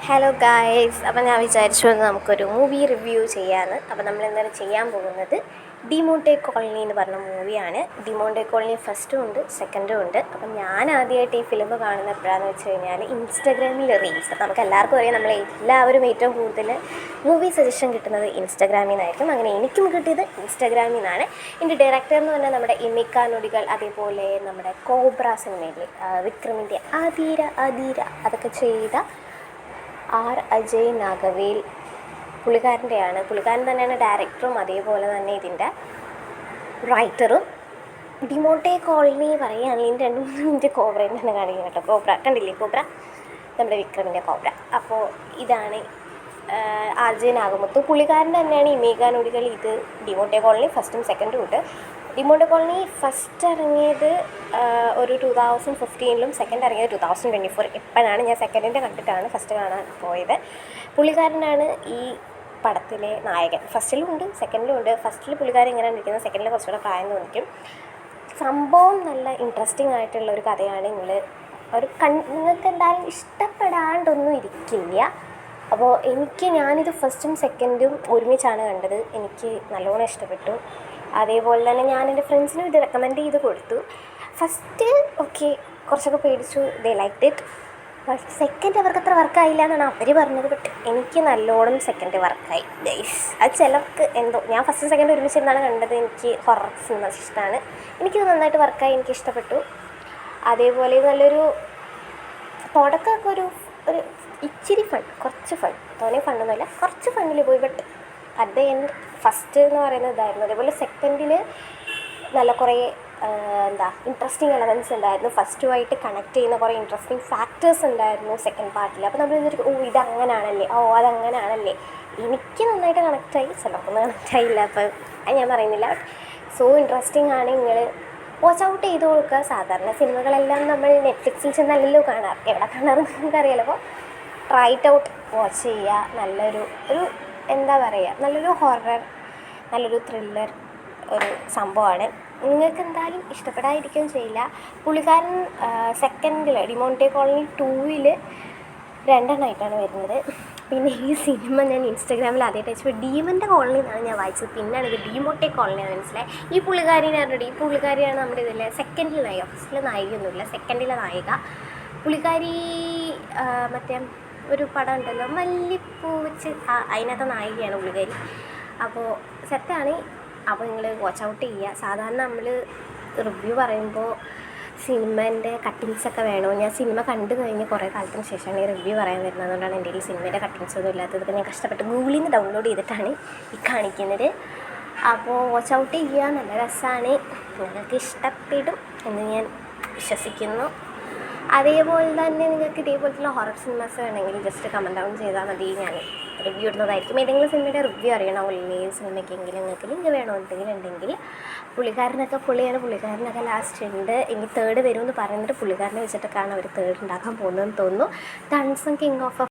Hello guys, അപ്പോൾ ഞാൻ വിചാരിച്ചു നമുക്കൊരു മൂവി റിവ്യൂ ചെയ്യാമെന്ന്. അപ്പോൾ നമ്മൾ എന്തായാലും ചെയ്യാൻ പോകുന്നത് ഡിമോണ്ടെ കോളനി എന്ന് പറഞ്ഞ മൂവിയാണ്. ഡിമോണ്ടെ കോളനി ഫസ്റ്റും ഉണ്ട് സെക്കൻഡും ഉണ്ട്. അപ്പം ഞാൻ ആദ്യമായിട്ട് ഈ ഫിലിം കാണുന്നത് എപ്പോഴാണെന്ന് വെച്ച് കഴിഞ്ഞാൽ ഇൻസ്റ്റാഗ്രാമിൽ റീൽസ്. നമുക്ക് എല്ലാവർക്കും അറിയാം, നമ്മളെല്ലാവരും ഏറ്റവും കൂടുതൽ മൂവി സജഷൻ കിട്ടുന്നത് ഇൻസ്റ്റാഗ്രാമിൽ നിന്നായിരിക്കും. അങ്ങനെ എനിക്കും കിട്ടിയത് ഇൻസ്റ്റാഗ്രാമിൽ നിന്നാണ്. ഇതിൻ്റെ ഡയറക്ടർ എന്ന് പറഞ്ഞാൽ നമ്മുടെ ഇമിക്ക നൊടികൾ, അതേപോലെ നമ്മുടെ കോബ്ര സിനിമയിൽ വിക്രമിൻ്റെ അധീര അതൊക്കെ ചെയ്ത അജയ് നാഗവേൽ പുള്ളിക്കാരൻ്റെയാണ്. പുള്ളിക്കാരൻ തന്നെയാണ് ഡയറക്ടറും അതേപോലെ തന്നെ ഇതിൻ്റെ റൈറ്ററും. ഡിമോണ്ടെ കോളനി പറയുകയാണെങ്കിൽ 2-3 മിനിറ്റ് കോബ്രയിൽ തന്നെ കാണിക്കും കേട്ടോ. കോബ്ര കണ്ടില്ലേ? കോബ്ര നമ്മുടെ വിക്രമിൻ്റെ കോബ്ര. അപ്പോൾ ഇതാണ് അജയ് നാഗമുത്ത്. പുള്ളിക്കാരൻ തന്നെയാണ് ഇമേഗ നൊടികൾ. ഇത് ഡിമോണ്ടെ കോളനി ഫസ്റ്റും സെക്കൻഡും ഉണ്ട്. ഡിമോണ്ടെ കോളനി ഫസ്റ്റ് ഇറങ്ങിയത് ഒരു 2015 സെക്കൻഡ് ഇറങ്ങിയത് 2024. എപ്പോഴാണ് ഞാൻ സെക്കൻഡിൻ്റെ കണ്ടിട്ടാണ് ഫസ്റ്റ് കാണാൻ പോയത്. പുള്ളിക്കാരനാണ് ഈ പടത്തിലെ നായകൻ. ഫസ്റ്റിലും ഉണ്ട് സെക്കൻഡിലും ഉണ്ട്. ഫസ്റ്റിൽ പുള്ളിക്കാരൻ ഇങ്ങനെ നിൽക്കുന്നത്, സെക്കൻഡിൽ കുറച്ചുകൂടെ പ്രായം തോന്നിക്കും. സംഭവം നല്ല ഇൻട്രസ്റ്റിംഗ് ആയിട്ടുള്ള ഒരു കഥയാണ്. നിങ്ങൾക്ക് എന്തായാലും ഇഷ്ടപ്പെടാണ്ടൊന്നും ഇരിക്കില്ല. അപ്പോൾ ഞാനിത് ഫസ്റ്റും സെക്കൻഡും ഒരുമിച്ചാണ് കണ്ടത്. എനിക്ക് നല്ലോണം ഇഷ്ടപ്പെട്ടു. അതേപോലെ തന്നെ ഞാൻ എൻ്റെ ഫ്രണ്ട്സിനും ഇത് റെക്കമെൻഡ് ചെയ്ത് കൊടുത്തു. ഫസ്റ്റ് ഓക്കെ, കുറച്ചൊക്കെ പേടിച്ചു, ദേ ലൈക്ഡ് ഇറ്റ്. ബട്ട് സെക്കൻഡ് അവർക്ക് അത്ര വർക്കായില്ല എന്നാണ് അവർ പറഞ്ഞത്. ബട്ട് എനിക്ക് നല്ലോണം സെക്കൻഡ് വർക്കായി ഗൈസ്. അത് ചിലർക്ക് എന്തോ, ഞാൻ ഫസ്റ്റ് സെക്കൻഡ് ഒരുമിച്ചിരുന്നാണ് കണ്ടത്. എനിക്ക് ഹൊറർ സിനിമ ഇഷ്ടമാണ്. എനിക്കിത് നന്നായിട്ട് വർക്കായി, എനിക്ക് ഇഷ്ടപ്പെട്ടു. അതേപോലെ നല്ലൊരു തുടക്കമൊക്കെ ഒരു ഇച്ചിരി ഫൺ, കുറച്ച് ഫൺ, തോനെ ഫണ്ണൊന്നുമില്ല, കുറച്ച് ഫണ്ണിൽ പോയി. But at the end first എന്ന് പറയുന്നത് ഇതായിരുന്നു. അതേപോലെ സെക്കൻഡിൽ നല്ല കുറേ ഇൻട്രസ്റ്റിംഗ് എലമെൻറ്റ്സ് ഉണ്ടായിരുന്നു. ഫസ്റ്റുമായിട്ട് കണക്ട് ചെയ്യുന്ന കുറേ ഇൻട്രസ്റ്റിംഗ് ഫാക്ടേഴ്സ് ഉണ്ടായിരുന്നു സെക്കൻഡ് പാർട്ടിൽ. അപ്പോൾ നമ്മൾ വിചാരിക്കും, ഇതങ്ങനാണല്ലേ, അതങ്ങനാണല്ലേ. എനിക്ക് നന്നായിട്ട് കണക്റ്റായി, ചിലർക്കൊന്നും കണക്റ്റായില്ല. അപ്പോൾ അത് ഞാൻ പറയുന്നില്ല. സോ ഇൻട്രസ്റ്റിംഗ് ആണ്. നിങ്ങൾ വാച്ച് ഔട്ട് ചെയ്ത് കൊടുക്കുക. സാധാരണ സിനിമകളെല്ലാം നമ്മൾ നെറ്റ്ഫ്ലിക്സിൽ ചെന്നല്ലല്ലോ കാണാറ്, എവിടെ കാണാറെന്ന് നിങ്ങൾക്കറിയാലോ. അപ്പോൾ ട്രൈ ഇറ്റ് ഔട്ട്, വാച്ച് ചെയ്യുക. നല്ലൊരു എന്താ പറയുക, നല്ലൊരു ഹൊറർ, നല്ലൊരു ത്രില്ലർ ഒരു സംഭവമാണ്. നിങ്ങൾക്ക് എന്തായാലും ഇഷ്ടപ്പെടാതിരിക്കുകയും ചെയ്യില്ല. പുള്ളിക്കാരൻ സെക്കൻഡിൽ ഡിമോണ്ടെ കോളനി 2 2 വരുന്നത്. പിന്നെ ഈ സിനിമ ഞാൻ ഇൻസ്റ്റാഗ്രാമിൽ ആദ്യമായിട്ട് വെച്ചപ്പോൾ ഡീമൻ്റെ കോളനി എന്നാണ് ഞാൻ വായിച്ചത്. പിന്നെയാണ് ഇത് ഡിമോണ്ടെ കോളനിയാണ് മനസ്സിലായി. ഈ പുള്ളിക്കാരിയാണ് നമ്മുടെ ഇതിൽ സെക്കൻഡിൽ നായിക. ഫസ്റ്റിലെ നായികയൊന്നുമില്ല, സെക്കൻഡിലെ നായിക. പുള്ളിക്കാരി മറ്റേ ഒരു പടം ഉണ്ടല്ലോ, മല്ലിപ്പൂ വെച്ച്, അതിനകത്തെ നായികയാണ് പുള്ളിക്കാരി. അപ്പോൾ സെറ്റാണ്. അപ്പോൾ നിങ്ങൾ വാച്ച് ഔട്ട് ചെയ്യുക. സാധാരണ നമ്മൾ റിവ്യൂ പറയുമ്പോൾ സിനിമേൻ്റെ കട്ടിങ്സൊക്കെ വേണോ. ഞാൻ സിനിമ കണ്ടു കഴിഞ്ഞ് കുറേ കാലത്തിന് ശേഷമാണ് ഈ റിവ്യൂ പറയാൻ വരുന്നത്. അതുകൊണ്ടാണ് എൻ്റെ ഈ സിനിമേൻ്റെ കട്ടിങ്സൊന്നും ഇല്ലാത്തത്. ഞാൻ കഷ്ടപ്പെട്ട് ഗൂഗിളിൽ നിന്ന് ഡൗൺലോഡ് ചെയ്തിട്ടാണ് ഈ കാണിക്കുന്നത്. അപ്പോൾ വാച്ച് ഔട്ട് ചെയ്യുക. നല്ല രസമാണ്, നിങ്ങൾക്ക് ഇഷ്ടപ്പെടും എന്ന് ഞാൻ വിശ്വസിക്കുന്നു. അതേപോലെ തന്നെ നിങ്ങൾക്ക് ഇതേപോലത്തുള്ള ഹൊറർ സിനിമാസ് വേണമെങ്കിൽ ജസ്റ്റ് കമൻറ്റ് ഡൗൺ ചെയ്താൽ മതി, ഞാൻ റിവ്യൂ ഇടുന്നതായിരിക്കും. ഏതെങ്കിലും സിനിമയുടെ റിവ്യൂ അറിയണമല്ലോ, ഏത് സിനിമയ്ക്കെങ്കിലും നിങ്ങൾക്ക് ലിങ്ക് വേണമെന്നുണ്ടെങ്കിൽ പുള്ളിക്കാരനൊക്കെ പൊളിയാണ്. പുള്ളിക്കാരനൊക്കെ ലാസ്റ്റ് ഉണ്ട്. ഇനി തേർഡ് വരുമെന്ന് പറയുന്നിട്ട് പുള്ളിക്കാരനെ വെച്ചിട്ടൊക്കെയാണ് അവർ തേർഡ് ഉണ്ടാക്കാൻ പോകുന്നതെന്ന് തോന്നുന്നു. The unsung king of